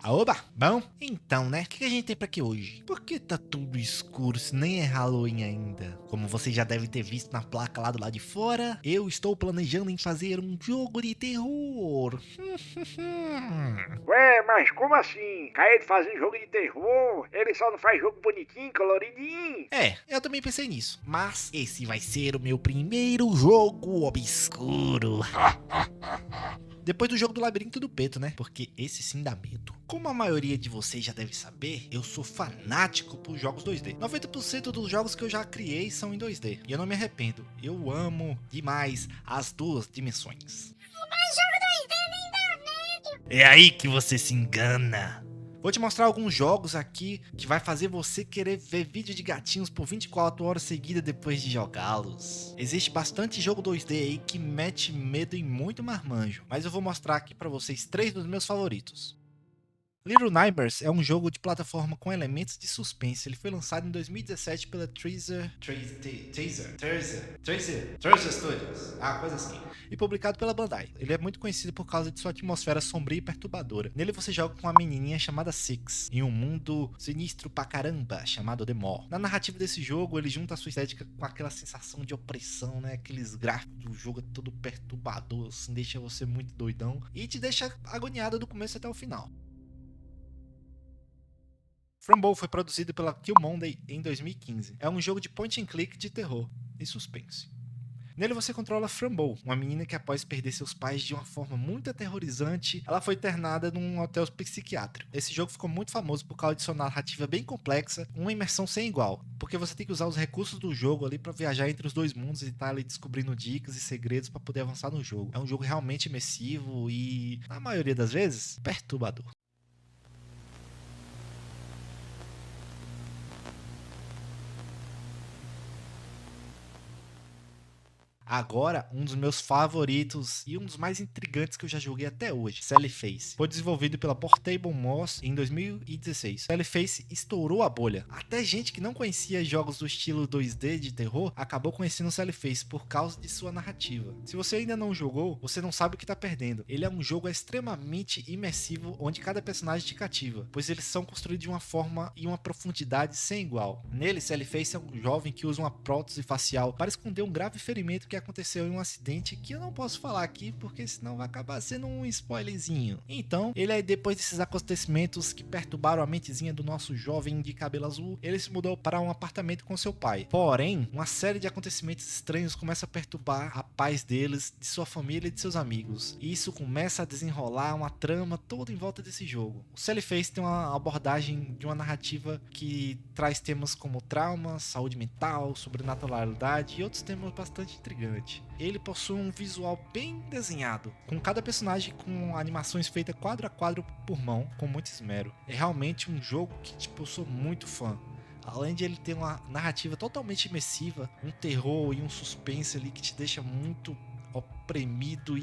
Aoba! Bom, então, né? O que a gente tem pra aqui hoje? Por que tá tudo escuro se nem é Halloween ainda? Como você já deve ter visto na placa lá do lado de fora, eu estou planejando em fazer um jogo de terror. Ué, mas como assim? Caio fazendo jogo de terror? Ele só não faz jogo bonitinho, coloridinho? Eu também pensei nisso, mas esse vai ser o meu primeiro jogo obscuro. Depois do jogo do Labirinto do Peto, né? Porque esse sim dá medo. Como a maioria de vocês já deve saber, eu sou fanático por jogos 2D. 90% dos jogos que eu já criei são em 2D. E eu não me arrependo. Eu amo demais as duas dimensões. É aí que você se engana. Vou te mostrar alguns jogos aqui que vai fazer você querer ver vídeo de gatinhos por 24 horas seguidas depois de jogá-los. Existe bastante jogo 2D aí que mete medo em muito marmanjo, mas eu vou mostrar aqui pra vocês 3 dos meus favoritos. Little Nightmares é um jogo de plataforma com elementos de suspense. Ele foi lançado em 2017 pela Tracer Studios, coisa assim, e publicado pela Bandai. Ele é muito conhecido por causa de sua atmosfera sombria e perturbadora. Nele você joga com uma menininha chamada Six, em um mundo sinistro pra caramba, chamado The Maw. Na narrativa desse jogo, ele junta a sua estética com aquela sensação de opressão, né? Aqueles gráficos do jogo é todo perturbador, assim, deixa você muito doidão e te deixa agoniado do começo até o final. Frumble foi produzido pela Kill Monday em 2015. É um jogo de point and click de terror e suspense. Nele você controla Frumble, uma menina que após perder seus pais de uma forma muito aterrorizante, ela foi internada num hotel psiquiátrico. Esse jogo ficou muito famoso por causa de sua narrativa bem complexa, uma imersão sem igual, porque você tem que usar os recursos do jogo ali para viajar entre os dois mundos e estar ali descobrindo dicas e segredos para poder avançar no jogo. É um jogo realmente imersivo e, na maioria das vezes, perturbador. Agora, um dos meus favoritos e um dos mais intrigantes que eu já joguei até hoje, Sally Face. Foi desenvolvido pela Portable Moss em 2016. Sally Face estourou a bolha. Até gente que não conhecia jogos do estilo 2D de terror acabou conhecendo Sally Face por causa de sua narrativa. Se você ainda não jogou, você não sabe o que está perdendo. Ele é um jogo extremamente imersivo onde cada personagem te cativa, pois eles são construídos de uma forma e uma profundidade sem igual. Nele, Sally Face é um jovem que usa uma prótese facial para esconder um grave ferimento que aconteceu em um acidente que eu não posso falar aqui porque senão vai acabar sendo um spoilerzinho. Então, ele aí depois desses acontecimentos que perturbaram a mentezinha do nosso jovem de cabelo azul, ele se mudou para um apartamento com seu pai. Porém, uma série de acontecimentos estranhos começa a perturbar a paz deles, de sua família e de seus amigos. E isso começa a desenrolar uma trama toda em volta desse jogo. O Sally Face tem uma abordagem de uma narrativa que traz temas como trauma, saúde mental, sobrenaturalidade e outros temas bastante intrigantes. Ele possui um visual bem desenhado, com cada personagem com animações feitas quadro a quadro por mão, com muito esmero. É realmente um jogo que eu sou muito fã. Além de ele ter uma narrativa totalmente imersiva, um terror e um suspense ali que te deixa muito oprimido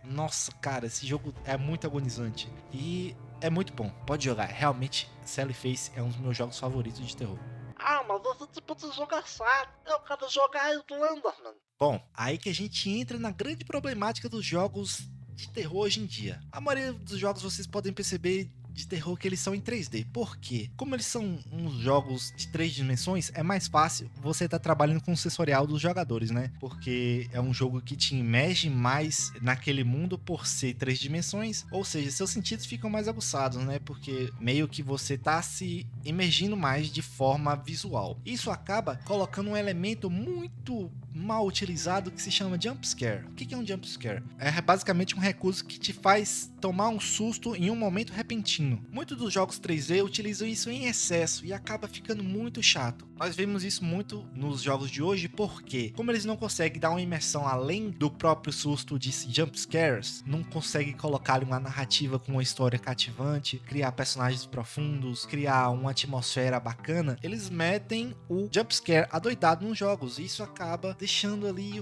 nossa, cara, esse jogo é muito agonizante e é muito bom. Pode jogar, realmente Sally Face é um dos meus jogos favoritos de terror. Mas esse tipo de jogo é chato. Eu quero jogar Slenderman. Bom, aí que a gente entra na grande problemática dos jogos de terror hoje em dia. A maioria dos jogos vocês podem perceber de terror que eles são em 3D. Por quê? Como eles são uns jogos de 3 dimensões, é mais fácil você estar trabalhando com o sensorial dos jogadores, né? Porque é um jogo que te imerge mais naquele mundo por ser 3 dimensões, ou seja, seus sentidos ficam mais aguçados, né? Porque meio que você tá se imergindo mais de forma visual. Isso acaba colocando um elemento muito mal utilizado que se chama jump scare. O que é um jump scare? É basicamente um recurso que te faz tomar um susto em um momento repentino. Muitos dos jogos 3D utilizam isso em excesso e acaba ficando muito chato. Nós vemos isso muito nos jogos de hoje porque, como eles não conseguem dar uma imersão além do próprio susto de jump scares, não conseguem colocar uma narrativa com uma história cativante, criar personagens profundos, criar uma atmosfera bacana, eles metem o jump scare adoidado nos jogos e isso acaba deixando ali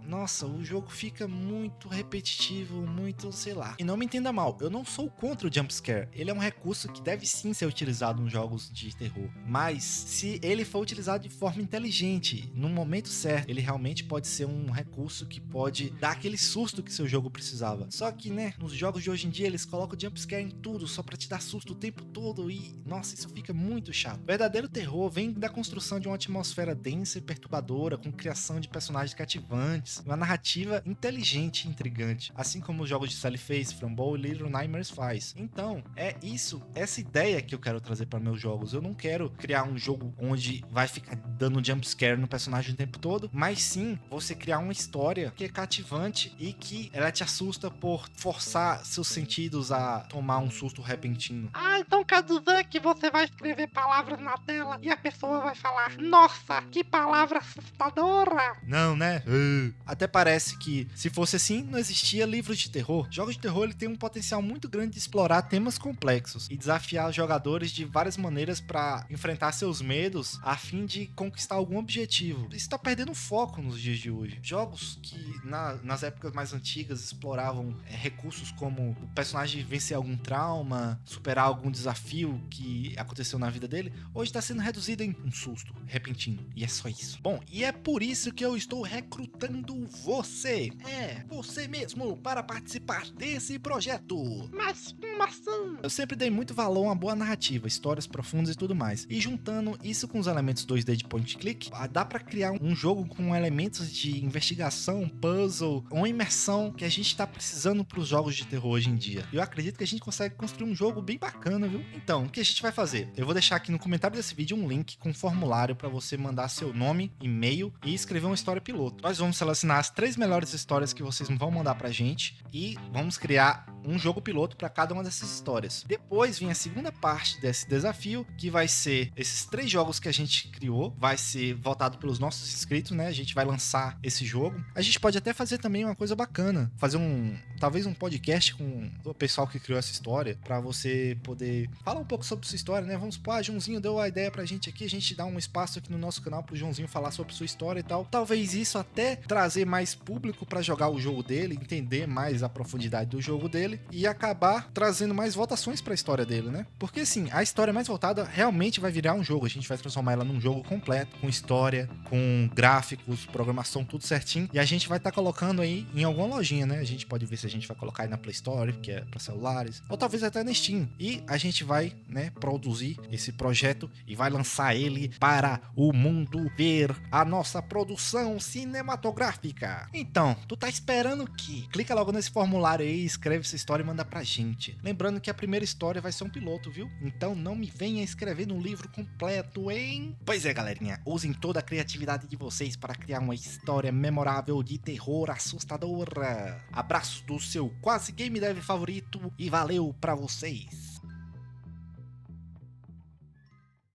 nossa, o jogo fica muito repetitivo, muito, sei lá. E não me entenda mal, eu não sou contra o jumpscare. Ele é um recurso que deve sim ser utilizado nos jogos de terror. Mas se ele for utilizado de forma inteligente, no momento certo, ele realmente pode ser um recurso que pode dar aquele susto que seu jogo precisava. Só que, né, nos jogos de hoje em dia eles colocam jumpscare em tudo, só pra te dar susto o tempo todo e, nossa, isso fica muito chato. O verdadeiro terror vem da construção de uma atmosfera densa e perturbadora, com criação de personagens cativantes, uma narrativa inteligente e intrigante, assim como os jogos de Sally Face, Frambow e Little Nightmares faz. Então, é isso, essa ideia que eu quero trazer para meus jogos. Eu não quero criar um jogo onde vai ficar dando jumpscare no personagem o tempo todo, mas sim você criar uma história que é cativante e que ela te assusta por forçar seus sentidos a tomar um susto repentino. Ah, então quer dizer que você vai escrever palavras na tela e a pessoa vai falar: nossa, que palavra assustadora! Não, né? Até parece que, se fosse assim, não existia livros de terror. Jogos de terror ele tem um potencial muito grande de explorar temas complexos e desafiar os jogadores de várias maneiras para enfrentar seus medos a fim de conquistar algum objetivo. Isso tá perdendo foco nos dias de hoje. Jogos que nas épocas mais antigas exploravam recursos como o personagem vencer algum trauma, superar algum desafio que aconteceu na vida dele, hoje está sendo reduzido em um susto repentino. E é só isso. Bom, e é por isso que eu estou recrutando você. Você mesmo, para participar desse projeto. Mas como assim? Eu sempre dei muito valor a uma boa narrativa, histórias profundas e tudo mais. E juntando isso com os elementos 2D de point click, dá pra criar um jogo com elementos de investigação, puzzle, uma imersão que a gente tá precisando pros jogos de terror hoje em dia. E eu acredito que a gente consegue construir um jogo bem bacana, viu? Então, o que a gente vai fazer? Eu vou deixar aqui no comentário desse vídeo um link com um formulário pra você mandar seu nome, e-mail e escrever uma história piloto. Nós vamos selecionar as 3 melhores histórias que vocês vão mandar pra gente e vamos criar um jogo piloto para cada uma dessas histórias. Depois vem a segunda parte desse desafio, que vai ser esses 3 jogos que a gente criou, vai ser voltado pelos nossos inscritos, né? A gente vai lançar esse jogo. A gente pode até fazer também uma coisa bacana, fazer talvez um podcast com o pessoal que criou essa história, para você poder falar um pouco sobre sua história, né? Vamos supor, Joãozinho deu a ideia pra gente aqui, a gente dá um espaço aqui no nosso canal pro Joãozinho falar sobre sua história e tal. Talvez isso até trazer mais público para jogar o jogo dele, entender mais a profundidade do jogo dele e acabar trazendo mais votações pra história dele, né? Porque assim, a história mais voltada realmente vai virar um jogo, a gente vai transformar ela num jogo completo, com história, com gráficos, programação, tudo certinho, e a gente vai estar colocando aí em alguma lojinha, né? A gente pode ver se a gente vai colocar aí na Play Store, que é para celulares, ou talvez até na Steam, e a gente vai, né, produzir esse projeto e vai lançar ele para o mundo ver a nossa produção cinematográfica. Então, tu tá esperando o quê? Clica logo nesse formulário aí, escreve essa história e manda pra gente. Lembrando que a primeira história vai ser um piloto, viu? Então não me venha escrever no livro completo, hein? Pois é, galerinha, usem toda a criatividade de vocês para criar uma história memorável de terror assustadora. Abraço do seu quase game dev favorito e valeu pra vocês!